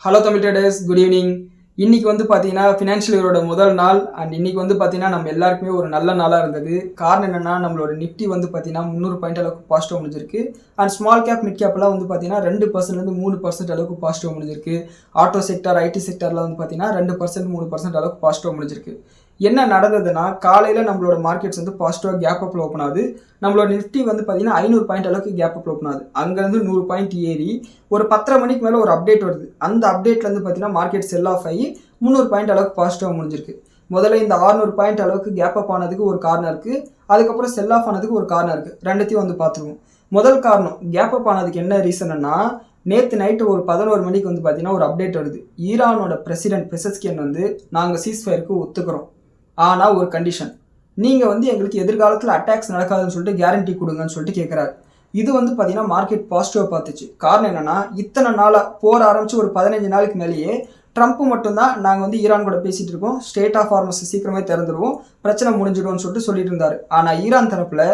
Hello Tamil traders, good evening. இன்னைக்கு வந்து பார்த்தீங்கன்னா ஃபினான்ஷியல் இயரோட முதல் நாள் அண்ட் இன்னைக்கு வந்து பார்த்தீங்கன்னா நம்ம எல்லாருக்குமே ஒரு நல்ல நாளாக இருந்தது. காரணம் என்னன்னா நம்மளோட நிஃப்டி வந்து பார்த்தீங்கன்னா 300 பாயிண்ட் அளவுக்கு பாசிட்டிவ் முடிஞ்சிருக்கு. அண்ட் ஸ்மால் கேப் மிட் கேப்லாம் வந்து பார்த்தீங்கன்னா 2% 3% அளவுக்கு பாசிட்டிவ் முடிஞ்சிருக்கு. ஆட்டோ செக்டர் ஐடி செக்டரில் வந்து பார்த்தீங்கன்னா 2% 3% அளவுக்கு பாசிட்டிவ் முடிஞ்சிருக்கு. என்ன நடந்ததுன்னா காலையில் நம்மளோட மார்க்கெட்ஸ் வந்து பாசிட்டிவாக கேப் அப்பில் ஓப்பன் ஆகுது. நம்மளோட நிஃப்டி வந்து பார்த்தீங்கன்னா 500 பாயிண்ட் அளவுக்கு கேப் அப்பில் ஓப்பன் ஆகுது. அங்கேருந்து 100 பாயிண்ட் ஏறி ஒரு 10:30 மணிக்கு மேலே ஒரு அப்டேட் வருது. அந்த அப்டேட்லேருந்து பார்த்தீங்கன்னா மார்க்கெட் செல் ஆஃப் ஆகி 300 பாயிண்ட் அளவுக்கு பாசிட்டிவாக முடிஞ்சிருக்கு. முதல்ல இந்த 600 பாயிண்ட் அளவுக்கு கேப் அப் ஆனதுக்கு ஒரு காரணம் இருக்குது. அதுக்கப்புறம் செல் ஆஃப் ஆனதுக்கு ஒரு காரணம் இருக்குது. ரெண்டுத்தையும் வந்து பார்த்துருவோம். முதல் காரணம் கேப் அப் ஆனதுக்கு என்ன ரீசன்னா, நேற்று நைட்டு ஒரு 11 மணிக்கு வந்து பார்த்தீங்கன்னா ஒரு அப்டேட் வருது. ஈரானோட பிரசிடென்ட் பெசஸ்கியன் வந்து நாங்கள் சீஸ்ஃபயருக்கு ஒத்துக்கிறோம், ஆனால் ஒரு கண்டிஷன், நீங்கள் வந்து எங்களுக்கு எதிர்காலத்தில் அட்டாக்ஸ் நடக்காதுன்னு சொல்லிட்டு கேரண்டி கொடுங்கன்னு சொல்லிட்டு கேட்குறாரு. இது வந்து பார்த்தீங்கன்னா மார்க்கெட் பாசிட்டிவாக பார்த்துச்சு. காரணம் என்னென்னா, இத்தனை நாளாக போர் ஆரம்பித்து ஒரு 15 நாளுக்கு மேலேயே ட்ரம்ப் மட்டும்தான் நாங்கள் வந்து ஈரான் கூட பேசிகிட்டு இருக்கோம், ஸ்டேட் ஆஃப் ஹார்மஸ் சீக்கிரமே திறந்துடுவோம், பிரச்சனை முடிஞ்சிடும்னு சொல்லிட்டு இருந்தார். ஆனால் ஈரான் தரப்பில்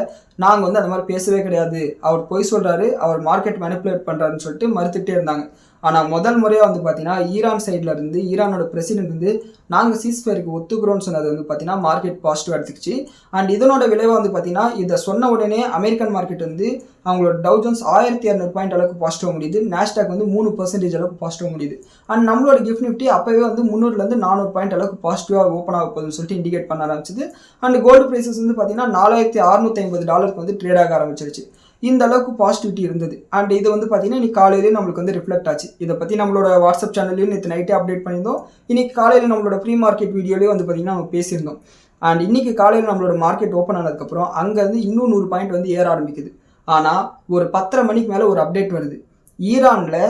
நாங்கள் வந்து அந்த மாதிரி பேசவே கிடையாது, அவர் பொய் சொல்கிறாரு, அவர் மார்க்கெட் மேனிப்புலேட் பண்ணுறாருன்னு சொல்லிட்டு மறுத்துக்கிட்டே இருந்தாங்க. ஆனால் முதல் முறையாக வந்து பார்த்தீங்கன்னா ஈரான் சைடில் இருந்து ஈரானோட பிரசிடென்ட் வந்து நாங்கள் சீஸ்ஃபயருக்கு ஒத்துக்கிறோன்னு சொன்னது வந்து பார்த்தீங்கன்னா மார்க்கெட் பாசிட்டிவ் எடுத்துக்கிச்சு. அண்ட் இதனோட விளைவாக வந்து பார்த்தீங்கன்னா இதை சொன்ன உடனே அமெரிக்கன் மார்க்கெட் வந்து அவங்களோட டவ் ஜோன்ஸ் 1200 பாயிண்ட் அளவுக்கு பாசிட்டிவ் முடியுது. நாஸ்டாக் வந்து 3% அளவுக்கு பாசிட்டிவ் முடியுது. அண்ட் நம்மளோட கிஃப்ட் நிஃப்டி அப்போவே வந்து 300 400 பாயிண்ட் அளவுக்கு பாசிட்டிவாக ஓப்பன் ஆக போகுதுன்னு சொல்லிட்டு இண்டிகேட் பண்ண ஆரம்பிச்சது. அண்ட் கோல்டு ப்ரைஸஸ் வந்து பார்த்தீங்கன்னா $4650 வந்து ட்ரேட் ஆக ஆரம்பிச்சிருச்சு. இந்த அளவுக்கு பாசிட்டிவிட்டி இருந்தது. அண்ட் இது வந்து பார்த்தீங்கன்னா இன்னைக்கு காலையிலேயே நம்மளுக்கு வந்து ரிஃப்ளெக்ட் ஆச்சு. இதை பற்றி நம்மளோட வாட்ஸ்அப் சேனல்லையும் நேற்று நைட்டே அப்டேட் பண்ணியிருந்தோம். இன்னைக்கு காலையில் நம்மளோட ப்ரீ மார்க்கெட் வீடியோலேயே வந்து பார்த்தீங்கன்னா நம்ம பேசியிருந்தோம். அண்ட் இன்னைக்கு காலையில் நம்மளோட மார்க்கெட் ஓப்பன் ஆனதுக்கப்புறம் அங்கேருந்து இன்னும் 100 பாயிண்ட் வந்து ஏற ஆரம்பிக்குது. ஆனால் ஒரு 10:30 மணிக்கு மேலே ஒரு அப்டேட் வருது. ஈரானில்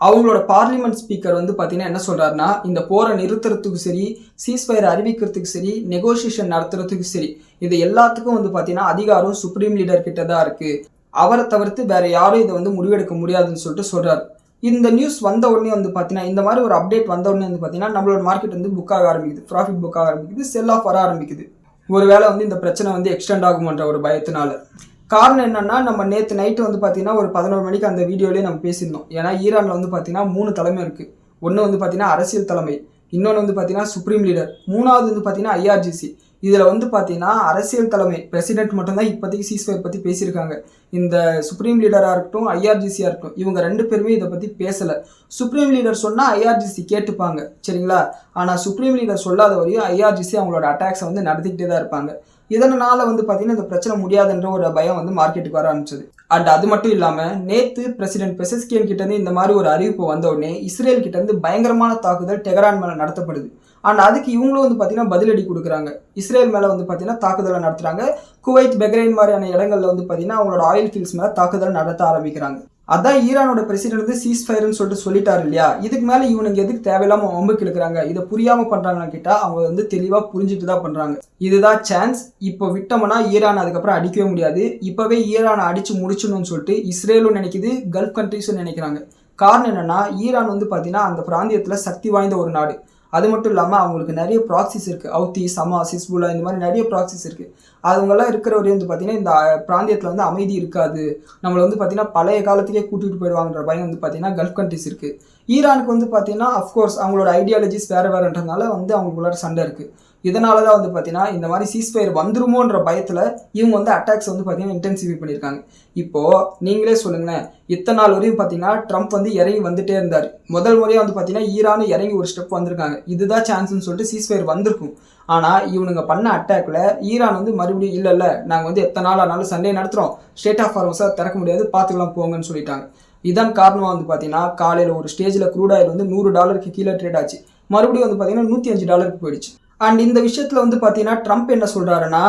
அவங்களோட பார்லிமெண்ட் ஸ்பீக்கர் வந்து பார்த்தீங்கன்னா என்ன சொல்கிறாருன்னா, இந்த போரை நிறுத்துறதுக்கு சரி, சீஸ்ஃபயர் அறிவிக்கிறதுக்கு சரி, நெகோசியேஷன் நடத்துறதுக்கு சரி, இது எல்லாத்துக்கும் வந்து பார்த்தீங்கன்னா அதிகாரம் சுப்ரீம் லீடர் கிட்ட தான் இருக்குது, அவரை தவிர்த்து வேற யாரும் இதை வந்து முடிவெடுக்க முடியாதுன்னு சொல்லிட்டு சொல்கிறார். இந்த நியூஸ் வந்த உடனே வந்து பார்த்தீங்கன்னா, இந்த மாதிரி ஒரு அப்டேட் வந்த உடனே வந்து பார்த்தீங்கன்னா நம்மளோட மார்க்கெட் வந்து புக் ஆக ஆரம்பிக்குது, ப்ராஃபிட் புக் ஆக ஆரம்பிக்குது, செல் ஆஃப் வர ஆரம்பிக்குது. ஒருவேளை வந்து இந்த பிரச்சனை வந்து எக்ஸ்டெண்ட் ஆகுமன்ற ஒரு பயத்தினால. காரணம் என்னன்னா, நம்ம நேற்று நைட்டு வந்து பார்த்தீங்கன்னா ஒரு 11 மணிக்கு அந்த வீடியோலேயே நம்ம பேசியிருந்தோம். ஏன்னா ஈரானில் வந்து பார்த்தீங்கன்னா 3 தலைமை இருக்குது. ஒன்று வந்து பார்த்தீங்கன்னா அரசியல் தலைமை, இன்னொன்று வந்து பார்த்தீங்கன்னா சுப்ரீம் லீடர், மூணாவது வந்து பார்த்தீங்கன்னா ஐஆர்ஜிசி. இதில் வந்து பார்த்தீங்கன்னா அரசியல் தலைமை பிரசிடென்ட் மட்டும்தான் இப்போதைக்கு சீஸ்ஃபயர் பற்றி பேசியிருக்காங்க. இந்த சுப்ரீம் லீடராக இருக்கட்டும், ஐஆர்ஜிசியாக இருக்கட்டும், இவங்க 2 பேருமே இதை பற்றி பேசலை. சுப்ரீம் லீடர் சொன்னால் ஐஆர்ஜிசி கேட்டுப்பாங்க, சரிங்களா? ஆனால் சுப்ரீம் லீடர் சொல்லாத வரையும் ஐஆர்ஜிசி அவங்களோட அட்டாக்ஸை வந்து நடத்திக்கிட்டே தான் இருப்பாங்க. இதனால வந்து பார்த்தீங்கன்னா இந்த பிரச்சனை முடியாதுன்ற ஒரு பயம் வந்து மார்க்கெட்டுக்கு வர ஆரம்பிச்சது. அண்ட் அது மட்டும் இல்லாமல் நேற்று பிரசிடென்ட் பெசஸ்கியன் கிட்டேருந்து இந்த மாதிரி ஒரு அறிவிப்பு வந்த உடனே இஸ்ரேல் கிட்டேருந்து பயங்கரமான தாக்குதல் டெஹரான் மேலே நடத்தப்படுது. அண்ட் அதுக்கு இவங்களும் வந்து பார்த்தீங்கன்னா பதிலடி கொடுக்குறாங்க. இஸ்ரேல் மேலே வந்து பார்த்தீங்கன்னா தாக்குதலை நடத்துகிறாங்க. குவைத், பஹ்ரைன் மாதிரியான இடங்களில் வந்து பார்த்தீங்கன்னா அவங்களோட ஆயில் ஃபீல்ட்ஸ் மேலே தாக்குதல் நடத்த ஆரம்பிக்கிறாங்க. அதான் ஈரானோட பிரசிடென்ட் வந்து சீஸ்ஃபயர்னு சொல்லிட்டு சொல்லிட்டாரு இல்லையா? இதுக்கு மேலே இவனுக்கு எதுக்கு தேவையில்லாமல் வம்புக்கு இழுக்கிறாங்க, இதை புரியாமல் பண்ணுறாங்கன்னு கேட்டால் அவங்க வந்து தெளிவாக புரிஞ்சுட்டு தான் பண்ணுறாங்க. இதுதான் சான்ஸ். இப்போ விட்டோம்னா ஈரான் அதுக்கப்புறம் அடிக்கவே முடியாது. இப்போவே ஈரானை அடித்து முடிச்சணும்னு சொல்லிட்டு இஸ்ரேலும் நினைக்குது, கல்ஃப் கண்ட்ரீஸும் நினைக்கிறாங்க. காரணம் என்னென்னா, ஈரான் வந்து பார்த்தீங்கன்னா அந்த பிராந்தியத்தில் சக்தி வாய்ந்த ஒரு நாடு. அது மட்டும் இல்லாமல் அவங்களுக்கு நிறைய ப்ராக்சிஸ் இருக்குது. ஹவுத்தி, ஹமாஸ், ஹிஸ்புல்லா, இந்த மாதிரி நிறைய ப்ராக்சிஸ் இருக்குது. அவங்களாம் இருக்கிற வரையும் வந்து பார்த்தீங்கன்னா இந்த பிராந்தியத்தில் வந்து அமைதி இருக்காது, நம்மளை வந்து பார்த்தீங்கன்னா பழைய காலத்துக்கே கூட்டிகிட்டு போயிடுவாங்கன்ற பயம் வந்து பார்த்தீங்கன்னா கல்ஃப் கண்ட்ரிஸ் இருக்குது. ஈரானுக்கு வந்து பார்த்தீங்கன்னா அஃப்கோர்ஸ் அவங்களோட ஐடியாலஜிஸ் வேறுன்றதுனால வந்து அவங்களுக்குள்ளார சண்டை இருக்குது. இதனால தான் வந்து பார்த்தீங்கன்னா இந்த மாதிரி சீஸ்ஃபயர் வந்துருமோன்ற பயத்தில் இவங்க வந்து அட்டாக்ஸ் வந்து பார்த்தீங்கன்னா இன்டென்சிஃபை பண்ணியிருக்காங்க. இப்போது நீங்களே சொல்லுங்களேன், இத்தனை நாள் வரையும் பார்த்தீங்கன்னா ட்ரம்ப் வந்து இறங்கி வந்துட்டே இருந்தார். முதல் முறையாக வந்து பார்த்தீங்கன்னா ஈரானு இறங்கி ஒரு ஸ்டெப் வந்திருக்காங்க. இதுதான் சான்ஸ்ன்னு சொல்லிட்டு சீஸ்ஃபயர் வந்திருக்கும். ஆனால் இவனுங்க பண்ண அட்டாக்ல ஈரான் வந்து மறுபடியும் இல்லை நாங்கள் வந்து எத்தனை நாள் ஆனாலும் சண்டே நடத்துகிறோம், ஸ்டேட் ஆஃப் ஹார்மஸாக திறக்க முடியாது, பார்த்துக்கலாம் போங்கன்னு சொல்லிட்டாங்க. இதன் காரணமாக வந்து பார்த்தீங்கன்னா காலையில் ஒரு ஸ்டேஜில் க்ரூட் ஆயில் வந்து $100 கீழே ட்ரேட் ஆச்சு. மறுபடியும் வந்து பார்த்தீங்கன்னா $105 போயிடுச்சு. அண்ட் இந்த விஷயத்தில் வந்து பார்த்தீங்கன்னா ட்ரம்ப் என்ன சொல்கிறாருன்னா,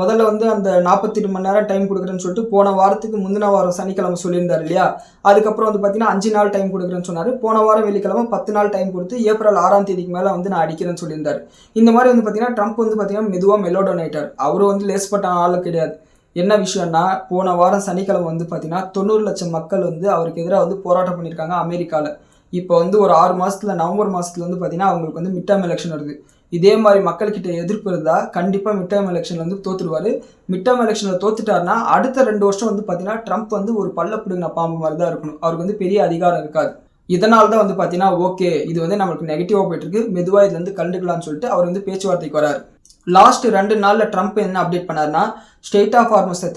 முதல்ல வந்து அந்த 48 மணி நேரம் டைம் கொடுக்குறேன்னு சொல்லிட்டு போன வாரத்துக்கு முந்தின வாரம் சனிக்கிழமை சொல்லியிருந்தார் இல்லையா? அதுக்கப்புறம் வந்து பார்த்தீங்கன்னா 5 நாள் டைம் கொடுக்குறேன்னு சொன்னார். போன வாரம் வெள்ளிக்கிழமை 10 நாள் டைம் கொடுத்து ஏப்ரல் 6ஆம் தேதிக்கு மேலே வந்து நான் அடிக்கிறேன்னு சொல்லியிருந்தார். இந்த மாதிரி வந்து பார்த்தீங்கன்னா ட்ரம்ப் வந்து பார்த்தீங்கன்னா மெதுவாக மெலோடவுன் ஆகிட்டார். அவரும் வந்து லேஸ்பட்ட ஆள் கிடையாது. என்ன விஷயம்னா, போன வாரம் சனிக்கிழமை வந்து பார்த்தீங்கன்னா 90 லட்சம் மக்கள் வந்து அவருக்கு எதிராக வந்து போராட்டம் பண்ணியிருக்காங்க அமெரிக்காவில். இப்போ வந்து ஒரு 6 மாதத்தில் நவம்பர் மாதத்தில் வந்து பார்த்தீங்கன்னா அவங்களுக்கு வந்து மிட் டேர்ம் எலெக்ஷன் வருது. இதே மாதிரி மக்கள்கிட்ட எதிர்ப்பு இருந்தால் கண்டிப்பாக மிட் டேர்ம் எலெக்ஷனில் வந்து தோற்றுடுவார். மிட் டேர்ம் எலெக்ஷனில் தோத்துட்டாருன்னா அடுத்த 2 வருஷம் வந்து பார்த்தீங்கன்னா ட்ரம்ப் வந்து ஒரு பல்ல பிடுங்கின பாம்பு மாதிரி தான் இருக்கணும். அவருக்கு வந்து பெரிய அதிகாரம் இருக்காது. இதனால தான் வந்து பார்த்தீங்கன்னா ஓகே இது வந்து நம்மளுக்கு நெகட்டிவாக போயிட்டு இருக்கு, மெதுவாக இதுலேருந்து கண்டுக்கலாம்னு சொல்லிட்டு அவர் வந்து பேச்சுவார்த்தைக்கு வராரு. லாஸ்ட் 2 நாளில் ட்ரம்ப் என்ன அப்டேட் பண்ணாருன்னா, ஸ்டேட் ஆஃப் ஹார்மஸை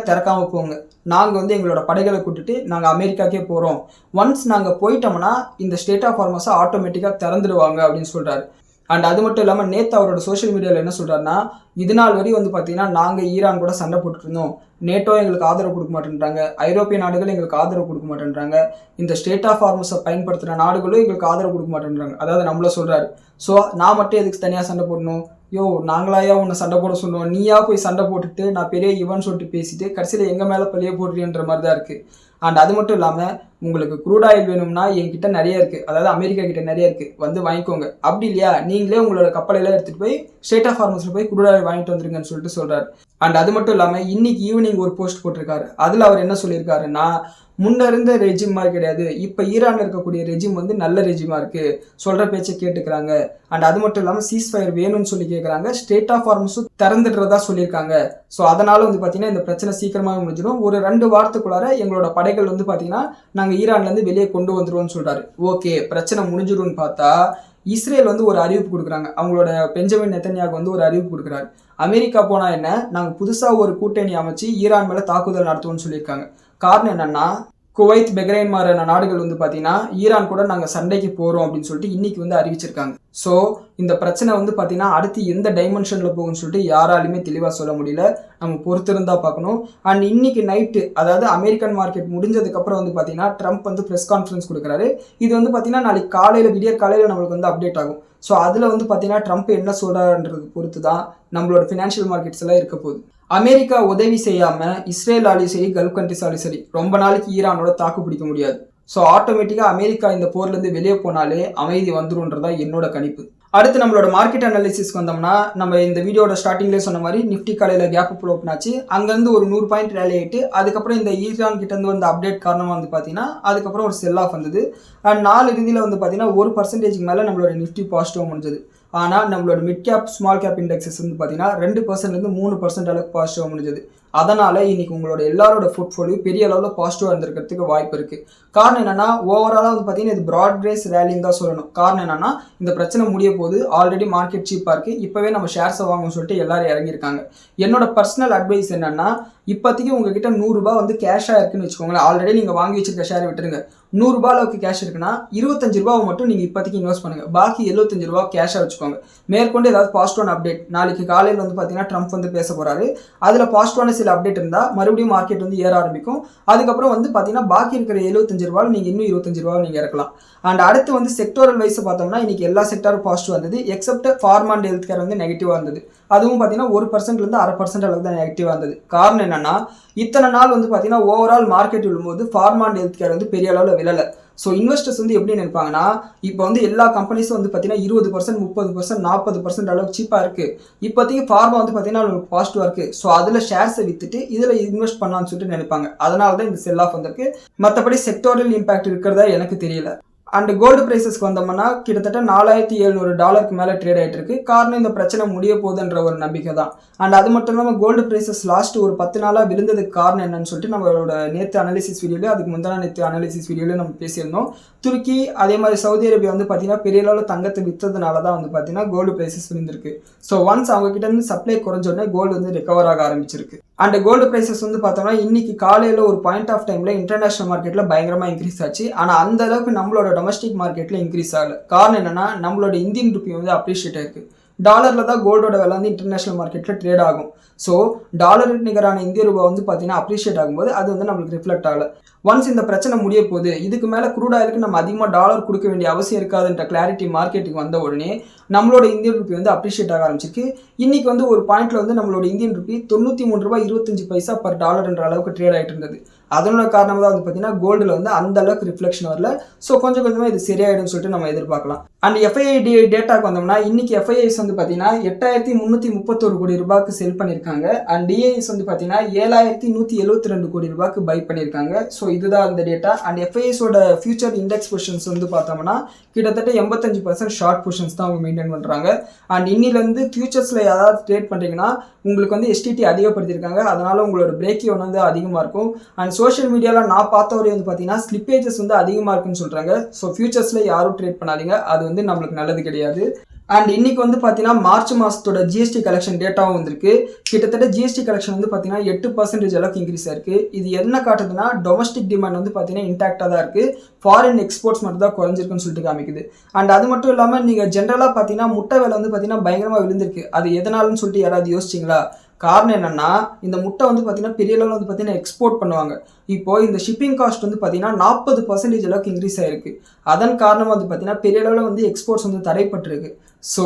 திறக்காமல் போங்க, நாங்கள் வந்து எங்களோட படைகளை கூட்டிட்டு நாங்கள் அமெரிக்காக்கே போகிறோம், ஒன்ஸ் நாங்கள் போயிட்டோம்னா இந்த ஸ்டேட் ஆஃப் ஹார்மஸை ஆட்டோமேட்டிக்காக திறந்துடுவாங்க அப்படின்னு சொல்கிறாரு. அண்ட் அது மட்டும் இல்லாமல் நேற்று அவரோட சோஷியல் மீடியாவில் என்ன சொல்கிறாருன்னா, இது நாள் வரையும் வந்து பார்த்தீங்கன்னா நாங்கள் ஈரான் கூட சண்டை போட்டுட்டு இருந்தோம், நேட்டோ எங்களுக்கு ஆதரவு கொடுக்க மாட்டேன்றாங்க, ஐரோப்பிய நாடுகள் எங்களுக்கு ஆதரவு கொடுக்க மாட்டேன்றாங்க, இந்த ஸ்டேட் ஆஃப் ஹார்மஸை பயன்படுத்துகிற நாடுகளும் எங்களுக்கு ஆதரவு கொடுக்க மாட்டேன்றாங்க, அதாவது நம்மள சொல்கிறாரு. ஸோ நான் மட்டும் எதுக்கு தனியாக சண்டை போடணும், யோ நாங்களாயா உன்னை சண்டை போட சொன்னோம், நீயா போய் சண்டை போட்டுட்டு நான் பெரிய இவன் சொல்லிட்டு பேசிட்டு கடைசியில் எங்கள் மேலே பழிய போடுறீன்ற மாதிரி தான் இருக்குது. அண்ட் அது மட்டும் இல்லாமல் உங்களுக்கு க்ரூட் ஆயில் வேணும்னா என்கிட்ட நிறைய இருக்குது, அதாவது அமெரிக்கா கிட்ட நிறைய இருக்குது, வந்து வாங்கிக்கோங்க, அப்படி இல்லையா நீங்களே உங்களோட கப்பலையெல்லாம் எடுத்துகிட்டு போய் ஸ்டேட் ஆஃப் ஹார்மஸில் போய் க்ரூட் ஆயில் வாங்கிட்டு வந்துருங்கன்னு சொல்லிட்டு சொல்கிறார். அண்ட் அது மட்டும் இல்லாமல் இன்னைக்கு ஈவினிங் ஒரு போஸ்ட் போட்டிருக்காரு. அதில் அவர் என்ன சொல்லியிருக்காருன்னா, முன்ன இருந்த ரெஜிம் மாதிரி கிடையாது, இப்போ ஈரானில் இருக்கக்கூடிய ரெஜிம் வந்து நல்ல ரெஜிமாக இருக்குது, சொல்கிற பேச்சை கேட்டுக்கிறாங்க. அண்ட் அது மட்டும் இல்லாமல் சீஸ்ஃபயர் வேணும்னு சொல்லி கேட்குறாங்க, ஸ்டேட் ஆஃப் ஹார்மஸும் திறந்துடுறதா சொல்லியிருக்காங்க. ஸோ அதனால் வந்து பார்த்தீங்கன்னா இந்த பிரச்சனை சீக்கிரமாக முடிஞ்சிடும், ஒரு 2 வாரத்துக்குள்ளார எங்களோட படைகள் வந்து பார்த்தீங்கன்னா நாங்கள் ஈரான்லேருந்து வெளியே கொண்டு வந்துடுவோம்னு சொல்கிறாரு. ஓகே பிரச்சனை முடிஞ்சிடும்னு பார்த்தா இஸ்ரேல் வந்து ஒரு அறிவிப்பு கொடுக்குறாங்க, அவங்களோட பெஞ்சமின் நெத்தன்யாகு வந்து ஒரு அறிவிப்பு கொடுக்குறாரு. அமெரிக்கா போனால் என்ன, நாங்கள் புதுசாக ஒரு கூட்டணி அமைச்சு ஈரான் மேலே தாக்குதல் நடத்துவோம்னு சொல்லியிருக்காங்க. காரணம் என்னன்னா, குவைத், பஹ்ரைன் மாதிரியான நாடுகள் வந்து பார்த்தீங்கன்னா ஈரான் கூட நாங்கள் சண்டைக்கு போகிறோம் அப்படின்னு சொல்லிட்டு இன்னைக்கு வந்து அறிவிச்சிருக்காங்க. ஸோ இந்த பிரச்சனை வந்து பார்த்தீங்கன்னா அடுத்து எந்த டைமென்ஷனில் போகும்னு சொல்லிட்டு யாராலுமே தெளிவாக சொல்ல முடியல, நம்ம பொறுத்திருந்தா பார்க்கணும். அண்ட் இன்னைக்கு நைட்டு, அதாவது அமெரிக்கன் மார்க்கெட் முடிஞ்சதுக்கப்புறம் வந்து பார்த்தீங்கன்னா ட்ரம்ப் வந்து ப்ரெஸ் கான்ஃபரன்ஸ் கொடுக்குறாரு. இது வந்து பார்த்தீங்கன்னா நாளைக்கு காலையில் விடியற் காலையில் நம்மளுக்கு வந்து அப்டேட் ஆகும். ஸோ அதில் வந்து பார்த்தீங்கன்னா ட்ரம்ப் என்ன சொல்கிறாருன்றது பொறுத்து தான் நம்மளோட ஃபினான்ஷியல் மார்க்கெட்ஸ் எல்லாம் இருக்க போகுது. அமெரிக்கா உதவி செய்யாமல் இஸ்ரேலாலையும் சரி கல்ஃப் கண்ட்ரிஸாலையும் சரி ரொம்ப நாளைக்கு ஈரானோட தாக்கு பிடிக்க முடியாது. ஸோ ஆட்டோமேட்டிக்காக அமெரிக்கா இந்த போர்லேருந்து வெளியே போனாலே அமைதி வந்துருன்றதா என்னோட கணிப்பு. அடுத்து நம்மளோட மார்க்கெட் அனாலிசிஸ்க்கு வந்தோம்னா, நம்ம இந்த வீடியோட ஸ்டார்டிங்லேயே சொன்ன மாதிரி நிஃப்டி காலையில் கேப் அப் ஓப்பன் ஆச்சு, அங்கேருந்து ஒரு 100 பாயிண்ட் ரேலி ஆகிட்டு அதுக்கப்புறம் இந்த ஈரான் கிட்டேருந்து வந்த அப்டேட் காரணமாக வந்து பார்த்தீங்கன்னா அதுக்கப்புறம் ஒரு செல் ஆஃப் வந்தது. அண்ட் 4 இறுதியில் வந்து பார்த்தீங்கன்னா 1% மேலே நம்மளோட நிஃப்டி பாசிட்டிவாக முடிஞ்சது. ஆனால் நம்மளோட mid cap small cap indexes வந்து பார்த்தீங்கன்னா 2%லேருந்து 3% அளவுக்கு பாசிட்டிவாக முடிஞ்சது. அதனால் இன்னைக்கு உங்களோட எல்லாரோட போர்ட்ஃபோலியோ பெரிய அளவில் பாசிட்டிவாக இருந்திருக்கிறதுக்கு வாய்ப்பு இருக்குது. காரணம் என்னன்னா, ஓவராலாக வந்து பார்த்தீங்கன்னா இது ப்ராட் பேஸ் ரேலின்னு தான் சொல்லணும். காரணம் என்னன்னா, இந்த பிரச்சனை முடிய போது ஆல்ரெடி மார்க்கெட் சீப்பாக இருக்குது, இப்போவே நம்ம ஷேர்ஸை வாங்கணும்னு சொல்லிட்டு எல்லாரும் இறங்கியிருக்காங்க. என்னோட பர்சனல் அட்வைஸ் என்னன்னா, இப்போதைக்கு உங்ககிட்ட 100 ரூபாய் வந்து கேஷாக இருக்குன்னு வச்சுக்கோங்களேன், ஆல்ரெடி நீங்கள் வாங்கி வச்சிருக்க ஷேர் விட்டுருங்க. 100 ரூபாய் அளவுக்கு கேஷ் இருக்குன்னா 25 ரூபாவை மட்டும் நீங்கள் இப்போதைக்கு இன்வெஸ்ட் பண்ணுங்கள், பாக்கி 75 ரூபா கேஷாக வச்சுக்கோங்க. மேற்கொண்டு ஏதாவது பாசிட்டிவான அப்டேட், நாளைக்கு காலையில் வந்து பார்த்தீங்கன்னா ட்ரம்ப் வந்து பேச போகிறாரு, அதில் பாசிட்டிவான சில அப்டேட் இருந்தால் மறுபடியும் மார்க்கெட் வந்து ஏற ஆரம்பிக்கும். அதுக்கப்புறம் வந்து பார்த்தீங்கன்னா பாக்கி இருக்கிற 75 ரூபாய் நீங்கள் இன்னும் 25 ரூபாய் நீங்கள் இறக்கலாம். அண்ட் அடுத்து வந்து செக்டோரல் வைஸ் பார்த்தோம்னா இன்னைக்கு எல்லா செக்டரும் பாசிட்டிவ் வந்தது, accept pharma and health care வந்து நெகட்டிவாக இருந்தது. அதுவும் பார்த்தீங்கன்னா 1%லேருந்து 0.5% அளவுக்கு தான் நெகட்டிவாக இருந்தது. காரணம் என்னன்னா, இத்தனை நாள் வந்து பார்த்தீங்கன்னா ஓவரால் மார்க்கெட் விழும்போது ஃபார்மா அண்ட் ஹெல்த் கேர் வந்து பெரிய அளவில் விழலை. ஸோ இன்வெஸ்டர்ஸ் வந்து எப்படி நினைப்பாங்கன்னா, இப்போ வந்து எல்லா கம்பெனிஸும் வந்து பார்த்தீங்கன்னா 20%, 30%, 40% அளவுக்கு சீப்பாக இருக்குது, இப்போதைக்கு ஃபார்மா வந்து பார்த்தீங்கன்னா பாசிட்டிவாக இருக்குது, ஸோ அதில் ஷேர்ஸை விற்றுட்டு இதில் இன்வெஸ்ட் பண்ணலாம்னு சொல்லிட்டு நினைப்பாங்க. அதனால தான் இந்த செல் ஆஃப் வந்திருக்கு. மற்றபடி செக்டோரல் இம்பாக்ட் இருக்கிறதா எனக்கு தெரியல. அண்ட் கோல்டு ப்ரைஸஸ்க்கு வந்தோம்னா கிட்டத்தட்ட $4,700 மேலே ட்ரேட் ஆகிட்டு இருக்கு. காரணம் இந்த பிரச்சனை முடிய போகுதுன்ற ஒரு நம்பிக்கை தான். அண்ட் அது மட்டும் இல்லாமல் கோல்டு ப்ரைஸஸ் லாஸ்ட் ஒரு 10 நாளாக விழுந்ததுக்கு காரணம் என்னன்னு சொல்லிட்டு நம்மளோட நேற்று அனாலிசிஸ் வீடியோவில், அதுக்கு முந்தின நேற்று அனாலிசிஸ் வீடியோவில் நம்ம பேசியிருந்தோம். துருக்கி அதே மாதிரி சவுதி அரேபியா வந்து பார்த்தீங்கன்னா பெரிய அளவில் தங்கத்தை விற்றதுனால தான் வந்து பார்த்தீங்கன்னா கோல்டு ப்ரைஸஸ் விழுந்திருக்கு. ஸோ ஒன்ஸ் அவங்க கிட்ட இருந்து சப்ளை குறைஞ்சோடனே கோல்டு வந்து ரெக்கவர் ஆக ஆரம்பிச்சிருக்கு. அண்ட் கோல்டு ப்ரைஸஸ் வந்து பார்த்தோம்னா இன்னைக்கு காலையில் ஒரு பாயிண்ட் ஆஃப் டைமில் இன்டர்நேஷனல் மார்க்கெட்டில் பயங்கரமாக இன்க்ரீஸ் ஆச்சு. ஆனால் அந்த அளவுக்கு நம்மளோட டொமஸ்டிக் மார்க்கெட்டில் இன்க்ரீஸ் ஆகலை. காரணம் என்னன்னா, நம்மளோட இந்தியன் ருப்பி வந்து அப்ரிஷியேட் ஆயிருக்கு. டாலரில் தான் கோல்டோட விலை வந்து இன்டர்நேஷனல் மார்க்கெட்டில் ட்ரேட் ஆகும். ஸோ டாலருக்கு நிகரான இந்திய ரூபா வந்து பார்த்தீங்கன்னா அப்ரிஷியேட் ஆகும்போது அது வந்து நம்மளுக்கு ரிஃப்ளெக்ட் ஆகலை. ஒன்ஸ் இந்த பிரச்சனை முடிய போகுது, இதுக்கு மேலே க்ரூட் ஆயிலுக்கு நம்ம அதிகமாக டாலர் கொடுக்க வேண்டிய அவசியம் இருக்காதுன்ற கிளாரிட்டி மார்க்கெட்டுக்கு வந்த உடனே நம்மளோட இந்தியன் ருப்பி வந்து அப்ரிஷியேட் ஆக ஆரம்பிச்சிருக்கு. இன்னைக்கு வந்து ஒரு பாயிண்ட்ல வந்து நம்மளோட இந்தியன் ருப்பி $93.25 பர் டாலர்ன்ற அளவுக்கு ட்ரேட் ஆகிட்டு இருந்தது. அதனோட காரணமாக தான் வந்து பார்த்தீங்கன்னா கோல்டில் வந்து அந்த அளவுக்கு ரிஃப்ளெக்ஷன் வரல. ஸோ கொஞ்சம் கொஞ்சமாக இது சரியாயிடும்னு சொல்லிட்டு நம்ம எதிர்பார்க்கலாம். அண்ட் எஃப்ஐஐ டேட்டாக்கு வந்தோம்னா இன்னைக்கு எஃப்ஐஐஸ் வந்து பார்த்தீங்கன்னா 8,331 கோடி ரூபாய்க்கு செல் பண்ணியிருக்காங்க. அண்ட் டிஐஎஸ் வந்து பார்த்தீங்கன்னா 7,172 கோடி ரூபாய்க்கு பை பண்ணியிருக்காங்க. ஸோ இதுதான் அந்த டேட்டா. அண்ட் எஃப்ஐஎஸோட ஃபியூச்சர் இண்டெக்ஸ் பொசிஷன்ஸ் வந்து பார்த்தோம்னா கிட்டத்தட்ட 85% ஷார்ட் பொசிஷன்ஸ் தான் அவங்க மெயின்டைன் பண்ணுறாங்க. அண்ட் இன்னிலேருந்து ஃபியூச்சர்ஸில் யாராவது ட்ரேட் பண்ணுறீங்கன்னா உங்களுக்கு வந்து எஸ்டிடி அதிகப்படுத்தியிருக்காங்க, அதனால உங்களோட பிரேக் ஈவன் வந்து அதிகமாக இருக்கும். அண்ட் சோஷியல் மீடியாவில் நான் பார்த்த வரையும் வந்து பார்த்தீங்கன்னா ஸ்லிப்பேஜஸ் வந்து அதிகமாக இருக்குன்னு சொல்கிறாங்க. ஸோ ஃபியூச்சர்ஸில் யாரும் ட்ரேட் பண்ணாதீங்க, அது வந்து நம்மளுக்கு நல்லது கிடையாது. அண்ட் இன்னைக்கு வந்து பார்த்தீங்கன்னா மார்ச் மாதத்தோட ஜிஎஸ்டி கலெக்ஷன் டேட்டாவும் வந்திருக்கு. கிட்டத்தட்ட ஜிஎஸ்டி கலெக்ஷன் வந்து பார்த்தீங்கன்னா 8% அளவுக்கு இன்க்ரீஸ் ஆயிருக்கு. இது என்ன காட்டுதுன்னா டொமஸ்டிக் டிமாண்ட் வந்து பார்த்தீங்கன்னா இன்டாக்டாக தான் இருக்குது, ஃபாரின் எக்ஸ்போர்ட்ஸ் மட்டும் தான் குறைஞ்சிருக்குன்னு சொல்லிட்டு காமிக்குது. அண்ட் அது மட்டும் இல்லாமல் நீங்கள் ஜென்ரலாக பார்த்தீங்கன்னா முட்டை விலை வந்து பார்த்தீங்கன்னா பயங்கரமாக விழுந்திருக்கு. அது எதனாலன்னு சொல்லிட்டு யாராவது யோசிச்சிங்களா? காரணம் என்னன்னா, இந்த முட்டை வந்து பார்த்தீங்கன்னா பெரிய அளவில் வந்து பார்த்தீங்கன்னா எக்ஸ்போர்ட் பண்ணுவாங்க. இப்போ இந்த ஷிப்பிங் காஸ்ட் வந்து பார்த்தீங்கன்னா 40% அளவுக்கு இன்க்ரீஸ் ஆயிருக்கு. அதன் காரணமாக வந்து பார்த்தீங்கன்னா பெரிய அளவில் வந்து எக்ஸ்போர்ட்ஸ் வந்து தடைப்பட்டிருக்கு. ஸோ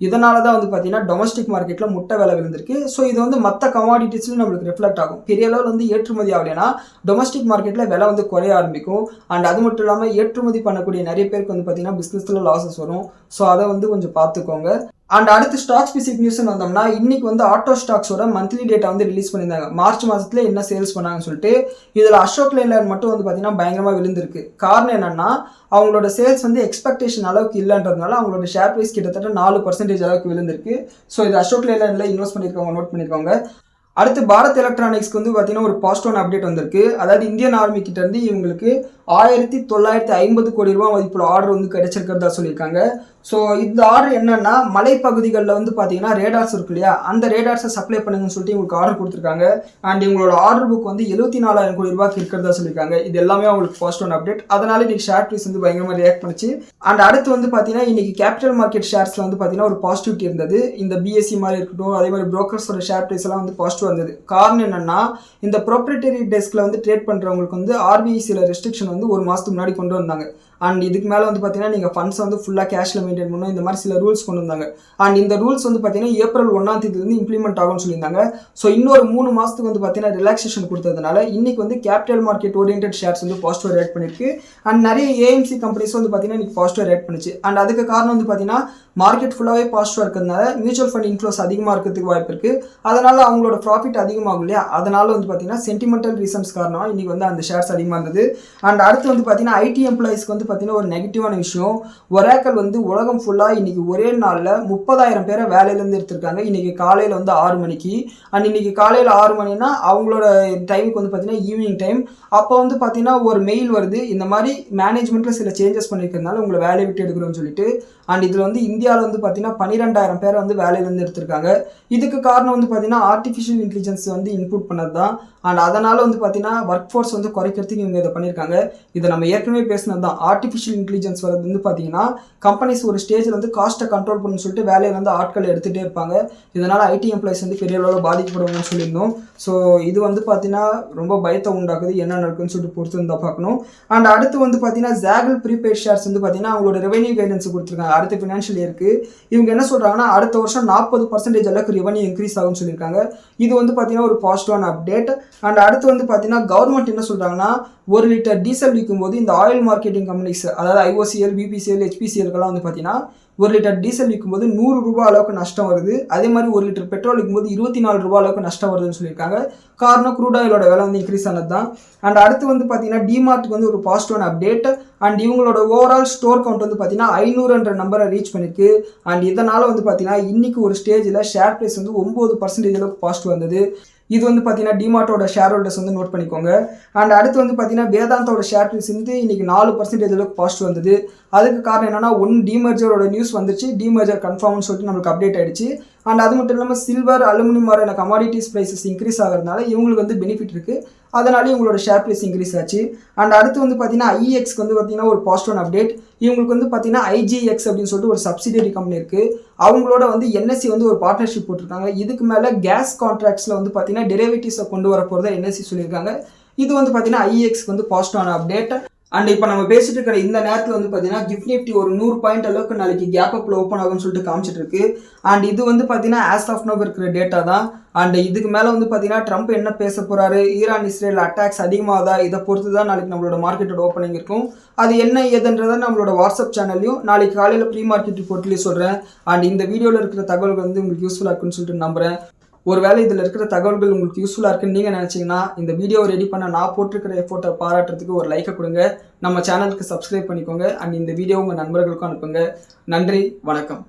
இதனால தான் வந்து பார்த்தீங்கன்னா டொமஸ்டிக் மார்க்கெட்டில் முட்டை விலை விழுந்திருக்கு. ஸோ இது வந்து மற்ற கமாடிட்டிஸ்லையும் நம்மளுக்கு ரிஃப்ளெக்ட் ஆகும். பெரிய அளவில் வந்து ஏற்றுமதி ஆகலைன்னா டொமஸ்டிக் மார்க்கெட்டில் விலை வந்து குறைய ஆரம்பிக்கும். அண்ட் அது மட்டும் இல்லாமல் ஏற்றுமதி பண்ணக்கூடிய நிறைய பேருக்கு வந்து பார்த்தீங்கன்னா பிஸ்னஸில் லாஸஸ் வரும். ஸோ அதை வந்து கொஞ்சம் பார்த்துக்கோங்க. அண்ட் அடுத்து ஸ்டாக் ஸ்பெசிஃபிக் நியூஸ்னு வந்தோம்னா, இன்னைக்கு வந்து ஆட்டோ ஸ்டாக்ஸோட மந்த்லி டேட்டா வந்து ரிலீஸ் பண்ணியிருந்தாங்க. மார்ச் மாதத்துல என்ன சேல்ஸ் பண்ணாங்கன்னு சொல்லிட்டு. இதில் அசோக் லேலண்ட் மட்டும் வந்து பார்த்தீங்கன்னா பயங்கரமாக விழுந்திருக்கு. காரணம் என்னன்னா, அவங்களோட சேல்ஸ் வந்து எக்ஸ்பெக்டேஷன் அளவுக்கு இல்லைன்றதுனால அவங்களோட ஷேர் ப்ரைஸ் கிட்டத்தட்ட 4% அளவுக்கு விழுந்திருக்கு. ஸோ இது அசோக் லேலண்டில் இன்வெஸ்ட் பண்ணியிருக்கவங்க நோட் பண்ணியிருக்காங்க. அடுத்து பாரத் எலக்ட்ரானிக்ஸ்க்கு வந்து பார்த்தீங்கன்னா ஒரு பாசிட்டிவான அப்டேட் வந்திருக்கு. அதாவது இந்தியன் ஆர்மி கிட்ட இருந்து இவங்களுக்கு 1950 கோடி ரூபாய் மதிப்புள்ள ஆர்டர் வந்து கிடைச்சிருக்கிறதா சொல்லியிருக்காங்க. ஸோ இந்த ஆர்டர் என்னன்னா, மலைப்பகுதிகளில் வந்து பார்த்தீங்கன்னா ரேடார்ஸ் இருக்கு இல்லையா, அந்த ரேடார்ஸை சப்ளை பண்ணுங்கன்னு சொல்லிட்டு இவங்களுக்கு ஆர்டர் கொடுத்துருக்காங்க. அண்ட் இவங்களோட ஆர்டர் புக் வந்து 74,000 கோடி ரூபாய்க்கு இருக்கிறதா சொல்லியிருக்காங்க. இது எல்லாமே அவங்களுக்கு பாசிட்டிவான அப்டேட். அதனால இன்னைக்கு ஷேர் ப்ரைஸ் வந்து பயங்கரமாக ரியாக்ட் பண்ணிச்சு. அண்ட் அடுத்து வந்து பார்த்தீங்கன்னா இன்னைக்கு கேபிட்டல் மார்க்கெட் ஷேர்ஸில் வந்து பார்த்தீங்கன்னா ஒரு பாசிட்டிவிட்டி இருந்தது. இந்த பிஎஸ்சி மாதிரி இருக்கட்டும், அதே மாதிரி புரோக்கர்ஸோட ஷேர் ப்ரைஸ் எல்லாம் வந்து பாசிட்டிவ் வந்தது. காரணம் என்னன்னா, இந்த ப்ரொப்ரைட்டரி டெஸ்க்ல வந்து ட்ரேட் பண்றவங்களுக்கு வந்து ஆர்பிஐ சில ரெஸ்ட்ரிக்ஷன் வந்து ஒரு மாசத்துக்கு முன்னாடி கொண்டு வந்தாங்க. அண்ட் இதுக்கு மேலே வந்து பார்த்தீங்கன்னா நீங்கள் ஃபண்ட்ஸ் வந்து ஃபுல்லாக கேஷில் மெயின்டைன் பண்ணணும், இந்த மாதிரி சில ரூல்ஸ் கொண்டு வந்தாங்க. அண்ட் இந்த ரூல்ஸ் வந்து பார்த்தீங்கன்னா ஏப்ரல் 1ஆம் தேதியிலிருந்து இம்ப்ளிமெண்ட் ஆகும்னு சொல்லியிருந்தாங்க. ஸோ இன்னொரு 3 மாதத்துக்கு வந்து பார்த்தீங்கன்னா ரிலாக்ஸேஷன் கொடுத்ததுனால இன்னைக்கு வந்து கேபிட்டல் மார்க்கெட் ஓரியன்ட் ஷேர்ஸ் வந்து பாசிட்டிவ் ரேட் பண்ணிருக்கு. அண்ட் நிறைய ஏஎம்சி கம்பெனிஸ் வந்து பார்த்தீங்கன்னா இன்னைக்கு பாசிட்டிவ் ரேட் பண்ணிச்சு. அண்ட் அதுக்கு காரணம் வந்து பார்த்தீங்கன்னா மார்க்கெட் ஃபுல்லாகவே பாசிட்டிவாக இருக்கிறதுனால மியூச்சுவல் ஃபண்ட் இன்ஃப்ளோஸ் அதிகமாக இருக்கிறதுக்கு வாய்ப்பு இருக்குது. அதனால அவங்களோட ப்ராஃபிட் அதிகமாகும் இல்லையா, அதனால வந்து பார்த்தீங்கன்னா சென்டிமெண்டல் ரீசன்ஸ் காரணமாக இன்னைக்கு வந்து அந்த ஷேர்ஸ் அதிகமாக இருந்தது. அண்ட் அடுத்து வந்து பார்த்தீங்கன்னா ஐடி எம்ப்ளாயிஸ்க்கு வந்து பார்த்தீங்கன்னா ஒரு நெகட்டிவான விஷயம், ஒராக்கல் வந்து உலகம் ஃபுல்லாக இன்னைக்கு ஒரே நாளில் 30,000 பேரை வேலையிலேருந்து எடுத்திருக்காங்க. இன்னைக்கு காலையில் வந்து 6 மணிக்கு. அண்ட் இன்னைக்கு காலையில் 6 மணினா அவங்களோட டைமுக்கு வந்து பார்த்தீங்கன்னா ஈவினிங் டைம். அப்போ வந்து பார்த்தீங்கன்னா ஒரு மெயில் வருது, இந்த மாதிரி மேனேஜ்மெண்ட்டில் சில சேஞ்சஸ் பண்ணியிருக்கிறதுனால உங்களை வேலையை விட்டு எடுக்கிறோம்னு சொல்லிட்டு. அண்ட் இதில் வந்து இந்தியாவில் வந்து பார்த்தீங்கன்னா 12,000 பேரை வந்து வேலையிலேருந்து எடுத்திருக்காங்க. இதுக்கு காரணம் வந்து பார்த்தீங்கன்னா ஆர்டிஃபிஷியல் இன்டெலிஜென்ஸ் வந்து இன்புட் பண்ணது தான். அண்ட் அதனால் வந்து பார்த்தீங்கன்னா ஒர்க் ஃபோர்ஸ் வந்து குறைக்கிறதுக்கு இவங்க இதை பண்ணியிருக்காங்க. இதை நம்ம ஏற்கனவே பேசினது தான். ஆர்டிஃபிஷியல் இன்டெலிஜென்ஸ் வரது வந்து பார்த்தீங்கன்னா கம்பெனிஸ் ஒரு ஸ்டேஜில் வந்து காஸ்ட்டை கண்ட்ரோல் பண்ணணும்னு சொல்லிட்டு வேலையில் வந்து ஆட்களை எடுத்துகிட்டே இருப்பாங்க. இதனால் ஐடி எம்ப்ளாயிஸ் வந்து பெரிய அளவில் பாதிக்கப்படுவாங்கன்னு சொல்லியிருந்தோம். ஸோ இது வந்து பார்த்தீங்கன்னா ரொம்ப பயத்தை உண்டாக்குது. என்ன நடக்குதுன்னு சொல்லிட்டு பொறுத்து இருந்தால் பார்க்கணும். அண்ட் அடுத்து வந்து பார்த்தீங்கன்னா ஜாகல் ப்ரீபெய்ட் ஷேர்ஸ் வந்து பார்த்தீங்கன்னா அவங்களோட ரெவன்யூ கைடன்ஸ் கொடுத்துருக்காங்க அடுத்த ஃபினான்ஷியல் இயருக்கு. இவங்க என்ன சொல்கிறாங்கன்னா, அடுத்த வருஷம் 40% அளவுக்கு ரெவன்யூ இன்க்ரீஸ் ஆகும்னு சொல்லியிருக்காங்க. இது வந்து பார்த்தீங்கன்னா ஒரு பாசிட்டிவான அப்டேட். அண்ட் அடுத்து வந்து பார்த்தீங்கன்னா கவர்மெண்ட் என்ன சொல்கிறாங்கன்னா, 1 லிட்டர் டீசல் விற்கும்போது இந்த ஆயில் மார்க்கெட்டிங் கம்பெனிஸ், அதாவது ஐஓசிஎல், பிபிசிஎல், ஹெச்பிசிஎல்கெல்லாம் வந்து பார்த்தீங்கன்னா 1 லிட்டர் டீசல் விற்கும்போது 100 ரூபாய் அளவுக்கு நஷ்டம் வருது. அதே மாதிரி 1 லிட்டர் பெட்ரோல் விற்கும்போது 24 ரூபாய் அளவுக்கு நஷ்டம் வருதுன்னு சொல்லியிருக்காங்க. காரணம் க்ரூட் ஆயிலோட விலை வந்து இன்க்ரீஸ் ஆனது தான். அண்ட் அடுத்து வந்து பார்த்தீங்கன்னா டிமார்ட்டுக்கு வந்து ஒரு பாசிட்டிவான அப்டேட். அண்ட் இவங்களோட ஓவரால் ஸ்டோர் கவுண்ட் வந்து பார்த்தீங்கன்னா 500 நம்பரை ரீச் பண்ணிருக்கு. அண்ட் இதனால் வந்து பார்த்தீங்கன்னா இன்னைக்கு ஒரு ஸ்டேஜில் ஷேர் ப்ரைஸ் வந்து 9% அளவுக்கு பாசிட்டிவ் வந்தது. இது வந்து பார்த்தீங்கன்னா டிமார்ட்டோட ஷேர் ஹோல்டர்ஸ் வந்து நோட் பண்ணிக்கோங்க. அண்ட் அடுத்து வந்து பார்த்தீங்கன்னா வேதாந்தோட ஷேர் ப்ரைஸ் வந்து இன்னைக்கு 4% அளவுக்கு பாசிட்டிவ் வந்தது. அதுக்கு காரணம் என்னன்னா, டீமர்ஜரோட நியூஸ் வந்துச்சு, டீமர்ஜர் கன்ஃபார்ம்னு சொல்லிட்டு நம்மளுக்கு அப்டேட் ஆயிடுச்சு. அண்ட் அது மட்டும் இல்லாமல் சில்வர், அலுமினியம் மாதிரியான கமாடிட்டிஸ் ப்ரைஸஸ் இன்க்ரீஸ் ஆகிறதுனால இவங்களுக்கு வந்து பெனிஃபிட் இருக்குது. அதனால இவங்களோட ஷேர் ப்ரைஸ் இன்க்ரீஸ் ஆச்சு. அண்ட் அடுத்து வந்து பார்த்தீங்கன்னா ஐஎக்ஸ்க்கு வந்து பார்த்தீங்கன்னா ஒரு பாசிட்டிவ் அப்டேட். இவங்களுக்கு வந்து பார்த்தீங்கன்னா ஐஜிஎக்ஸ் அப்படின்னு சொல்லிட்டு ஒரு சப்சிடரி கம்பெனி இருக்குது. அவங்களோட வந்து என்எஸ்சி வந்து ஒரு பார்ட்னர்ஷிப் போட்டிருக்காங்க. இதுக்கு மேலே கேஸ் கான்ட்ராக்ட்ஸில் வந்து பார்த்தீங்கன்னா டெரிவேட்டிவ்ஸை கொண்டு வர போகிறதா என்எஸ்சி சொல்லியிருக்காங்க. இது வந்து பார்த்தீங்கன்னா ஐஎக்ஸ்க்கு வந்து பாசிட்டிவான அப்டேட். அண்ட் இப்போ நம்ம பேசிட்டு இருக்கிற இந்த நேரத்தில் வந்து பார்த்தீங்கன்னா கிஃப்ட் நிஃப்டி ஒரு 100 பாயிண்ட் அளவுக்கு நாளைக்கு கேப் அப்பில் ஓப்பன் ஆகும்னு சொல்லிட்டு காமிச்சிட்டு இருக்கு. அண்ட் இது வந்து பார்த்தீங்கன்னா ஆஸ் ஆஃப் நவ் இருக்கிற டேட்டா தான். அண்ட் இதுக்கு மேலே வந்து பார்த்தீங்கன்னா ட்ரம்ப் என்ன பேச போகிறாரு, ஈரான் இஸ்ரேல் அட்டாக்ஸ் அதிகமாகுதா, இதை பொறுத்து தான் நாளைக்கு நம்மளோட மார்க்கெட்டோட ஓப்பனிங் இருக்கும். அது என்ன ஏதுன்றதை நம்மளோட வாட்ஸ்அப் சேனல்லையும் நாளைக்கு காலையில் ப்ரீ மார்க்கெட் ரிப்போர்ட்லேயும் சொல்கிறேன். அண்ட் இந்த வீடியோவில் இருக்கிற தகவல்கள் வந்து உங்களுக்கு யூஸ்ஃபுல்லாக இருக்குன்னு சொல்லிட்டு நம்புகிறேன். ஒருவேளை இதில் இருக்கிற தகவல்கள் உங்களுக்கு யூஸ்ஃபுல்லாக இருக்குன்னு நீங்கள் நினச்சிங்கன்னா இந்த வீடியோவை ரெடி பண்ண நான் போட்டிருக்கிற எஃபோர்ட்டை பாராட்டுறதுக்கு ஒரு லைக்கை கொடுங்க. நம்ம சேனலுக்கு சப்ஸ்கிரைப் பண்ணிக்கோங்க. அண்ட் இந்த வீடியோ உங்கள் நண்பர்களுக்கும் அனுப்புங்க. நன்றி, வணக்கம்.